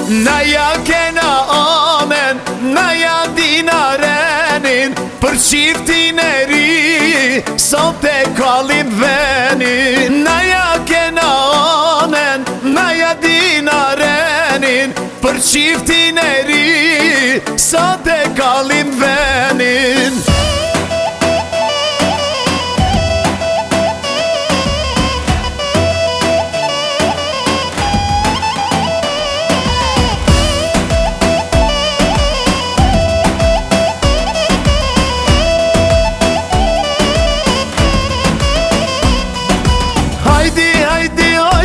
Na ja kena amen, na ja dina renin, për qiftin e ri, sot e kallim venin. Na ja kena amen, na ja dina renin, për qiftin e ri, sot e kallim venin.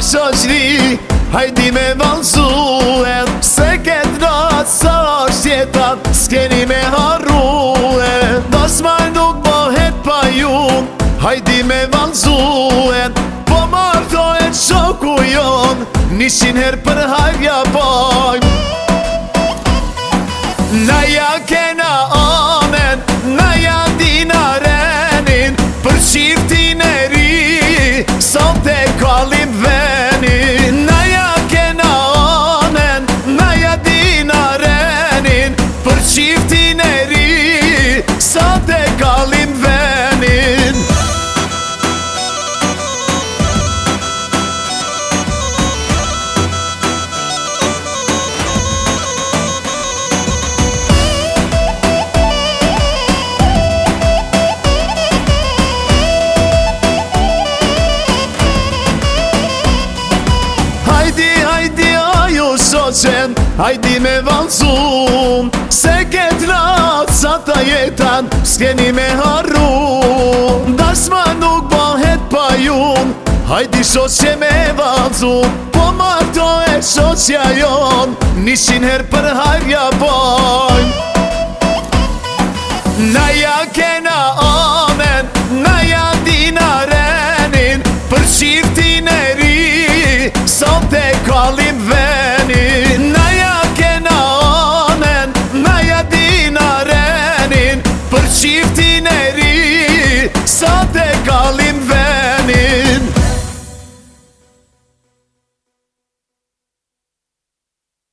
Shoqri, hajdi me valzue, se ket natë sa është jetat, s'keni me harrue. Dasmaj nuk bëhet pa ju, hajdi me valzue, po martohet shoku jon, 100 her për hajja bajm. Na ja kena amen, na ja dina renin, për qiftin e ri, sot e kallim venin. Na ja kena amen, na ja dina renin, për qiftin e ri, sot e kallim venin. Hajdi me valzum, se ket natë sa ta jetan, s'keni me harru. Dasma nuk bëhet pa jun, hajdi shoqe me valzum, po martohet shoqja jon, 100 her për harja bajm. Na ja kena